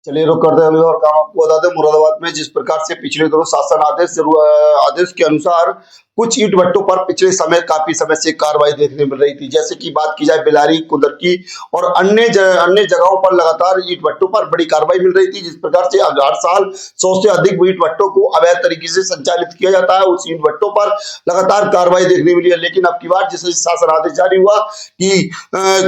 चलिए रुक करते हैं और काम आपको बता दें। मुरादाबाद में जिस प्रकार से पिछले दिनों शासन आदेश के अनुसार कुछ ईंट भट्टों पर पिछले समय काफी समय से कार्रवाई देखने मिल रही थी। जैसे कि बात की जाए बिलारी, कुंदरकी और अन्य जगहों पर लगातार ईंट भट्टों पर बड़ी कार्रवाई मिल रही थी। जिस प्रकार से हर साल 100 से अधिक ईंट भट्टों को अवैध तरीके से संचालित किया जाता है, उस ईंट भट्टों पर लगातार कार्रवाई देखने मिली है। लेकिन अब की बार जैसे शासन आदेश जारी हुआ कि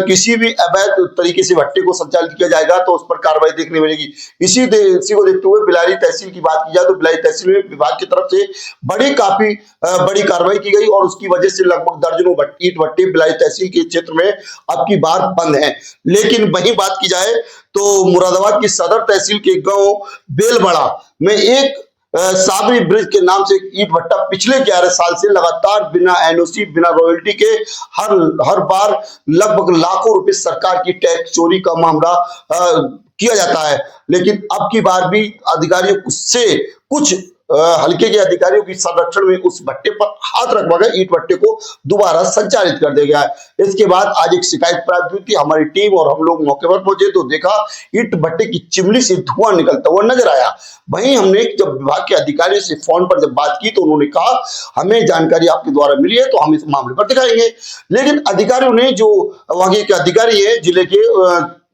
किसी भी अवैध तरीके से भट्टे को संचालित किया जाएगा तो उस पर कार्रवाई देखने मिलेगी। इसी को देखते हुए बिलारी तहसील की बात की जाए तो बिलारी तहसील में विभाग की तरफ से काफी बड़ी कार्रवाई की गई और उसकी वजह से लगभग दर्जनों ईंट भट्टे बिलारी तहसील के क्षेत्र में अब की बार बंद हैं। लेकिन वहीं बात की जाए तो मुरादाबाद की सदर तहसील के गांव बेलबड़ा में एक साबरी ब्रिज के नाम से ईंट भट्टा पिछले 11 साल से लगातार बिना एनओसी, बिना रॉयल्टी के हर बार लगभग लाखों रुपए सरकार की टैक्स चोरी का मामला किया जाता है। लेकिन अब की बार भी अधिकारियों से कुछ हल्के के अधिकारियों की संरक्षण में उस भट्टे पर हाथ रखवाकर ईंट भट्टे को दोबारा संचालित कर दिया गया है। इसके बाद आज एक शिकायत प्राप्त हुई थी, हमारी टीम और हम लोग मौके पर पहुंचे तो देखा ईंट भट्टे की चिमनी से धुआं निकलता हुआ नजर आया। वहीं हमने जब विभाग के अधिकारियों से फोन पर जब बात की तो उन्होंने कहा हमें जानकारी आपके द्वारा मिली है तो हम इस मामले पर दिखाएंगे। लेकिन अधिकारियों ने, जो वहां के अधिकारी है जिले के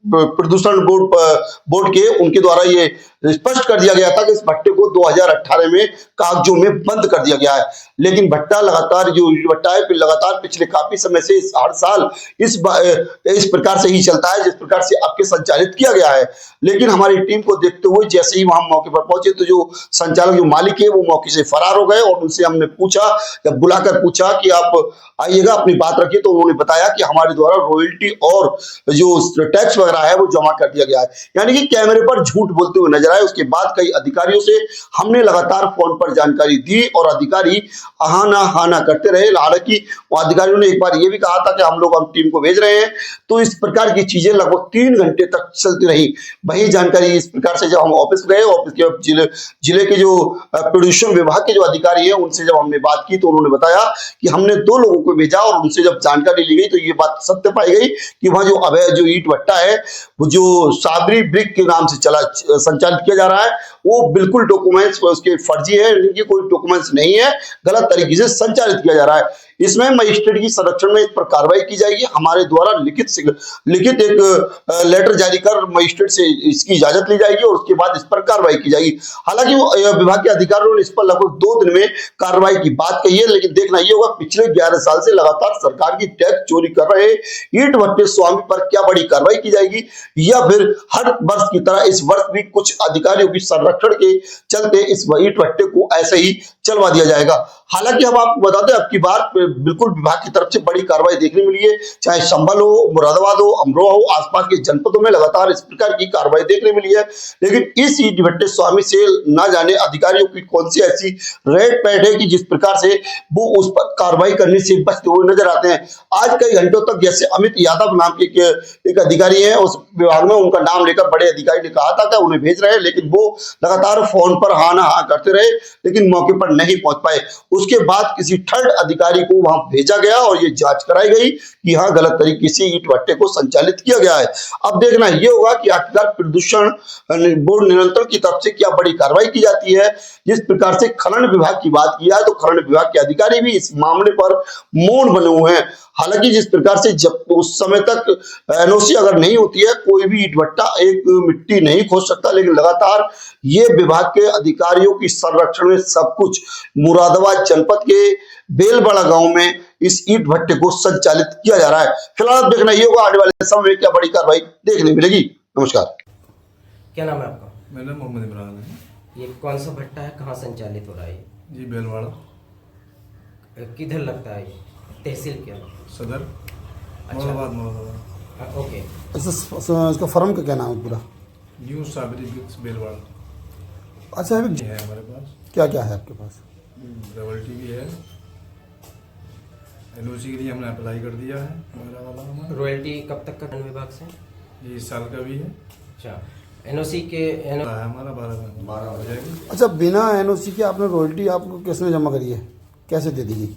प्रदूषण बोर्ड के, उनके द्वारा ये स्पष्ट कर दिया गया था कि इस भट्टे को 2018 में कागजों में बंद कर दिया गया है। लेकिन भट्टा लगातार जो भट्टा है लगातार पिछले काफी समय से हर साल इस प्रकार से ही चलता है जिस प्रकार से आपके संचालित किया गया है। लेकिन हमारी टीम को देखते हुए जैसे ही वहां मौके पर पहुंचे तो जो संचालक, जो मालिक है, वो मौके से फरार हो गए और उनसे हमने पूछा, जब बुलाकर पूछा कि आप आइएगा अपनी बात रखिए, तो उन्होंने बताया कि हमारे द्वारा रॉयल्टी और जो टैक्स वगैरह है वो जमा कर दिया गया है। यानी कि कैमरे पर झूठ बोलते हुए नजर आए। उसके बाद कई अधिकारियों से हमने लगातार फोन पर जानकारी दी और अधिकारी हाना करते रहे। हालांकि अधिकारियों ने एक बार ये भी कहा था कि हम लोग टीम को भेज रहे हैं, तो इस प्रकार की चीजें लगभग 3 घंटे तक चलती रही। वही जानकारी इस प्रकार से जब हम ऑफिस गए, ऑफिस के जिले के जो प्रदूषण विभाग के जो अधिकारी है उनसे जब हमने बात की तो उन्होंने बताया कि हमने 2 लोगों को भेजा और उनसे जब जानकारी ली गई तो ये बात सत्य पाई गई कि वहां जो अवैध जो ईंट भट्टा है वो जो साबरी ब्रिक के नाम से संचालित किया जा रहा है वो बिल्कुल डॉक्यूमेंट्स उसके फर्जी है, इनके कोई डॉक्यूमेंट्स नहीं है, गलत तरीके से संचालित किया जा रहा है। इसमें मजिस्ट्रेट की संरक्षण में इस पर कार्रवाई की जाएगी। हमारे द्वारा लिखित एक लेटर जारी कर मजिस्ट्रेट से इसकी इजाजत ली जाएगी और उसके बाद इस पर कार्रवाई की जाएगी। हालांकि विभाग के अधिकारियों ने इस पर लगभग 2 दिन में कार्रवाई की बात कही है। लेकिन देखना ये होगा पिछले 11 साल से लगातार सरकार की टैक्स चोरी कर रहे ईंट भट्टे स्वामी पर क्या बड़ी कार्रवाई की जाएगी, या फिर हर वर्ष की तरह इस वर्ष भी कुछ अधिकारियों की संरक्षण के चलते इस ईंट भट्टे को ऐसे ही चलवा दिया जाएगा। हालांकि हम आपको बता दें अब की बार बिल्कुल विभाग की तरफ से बड़ी कार्रवाई देखने मिली है। चाहे संभल हो, मुरादाबाद हो, अमरोहा हो, आसपास के जनपदों में लगातार इस प्रकार की कार्रवाई देखने मिली है। लेकिन इस ईंट भट्टे स्वामी से ना जाने अधिकारियों की कौन सी ऐसी रेड पैड है कि जिस प्रकार से वो उस पर कार्रवाई करने से बचते हुए नजर आते हैं। आज कई घंटों तक जैसे अमित यादव नाम के एक अधिकारी है उस विभाग में, उनका नाम लेकर बड़े अधिकारी ने कहा था कि उन्हें भेज रहे हैं, लेकिन वो लगातार फोन पर हाँ करते रहे लेकिन मौके पर नहीं पहुंच पाए। उसके बाद किसी थर्ड अधिकारी को वहां भेजा गया और ये जांच कराई गई कि हाँ गलत तरीके से ईंट भट्टे को संचालित किया गया है। अब देखना ये होगा कि आखिरकार प्रदूषण बोर्ड नियंत्रण की तरफ से क्या बड़ी कार्रवाई की जाती है। जिस प्रकार से खनन विभाग की बात की जाए तो खनन विभाग के अधिकारी भी इस मामले पर मौन बने हुए हैं। हालांकि जिस प्रकार से जब उस समय तक एनओसी अगर नहीं होती है कोई भी ईंट भट्टा एक मिट्टी नहीं खोज सकता, लेकिन लगातार ये विभाग के अधिकारियों की संरक्षण में सब कुछ मुरादाबाद जनपद के बेलबड़ा गांव में इस ईंट भट्टे को संचालित किया जा रहा है। फिलहाल देखना ये होगा आने वाले समय में क्या बड़ी कार्रवाई देखने मिलेगी। नमस्कार। क्या नाम है आपका? मेरा नाम मोहम्मद इमरान है। ये कौन सा भट्टा है, कहाँ संचालित हो रहा है? जी बेलवाड़ा। किधर लगता है ये? तहसील क्या? सदर। अच्छा। मुरादाबाद। ओके। इसका फर्म का क्या नाम है पूरा? New Sabari bricks Belwada. अच्छा ये है हमारे पास। क्या क्या है आपके पास? रॉयल्टी भी है, एनओसी के लिए हमने अप्लाई कर दिया है मेरा वाला हमारा। रॉयल्टी कब तक का वन विभाग से? ये इस साल का भी है। अच्छा, एनओसी के है हमारा 12 हो जाएगी। अच्छा, बिना एनओसी के आपने रॉयल्टी आपको किसने जमा करी है, कैसे दे दी गई?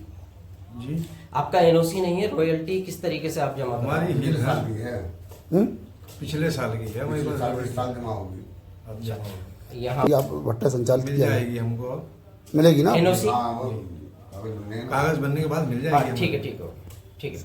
जी आपका एनओसी नहीं है, रॉयल्टी किस तरीके से आप जमा कर रहे हमारी हैं? ही है, पिछले साल की है। वही साल जमा होगी। अब जमा होगा। यहाँ ये आप भट्टा संचालित मिल किया है, जाएगी हमको अब मिलेगी ना? एनओसी। कागज बनने के बाद मिल जाएगी हाँ ठीक है ठीक है ठीक है।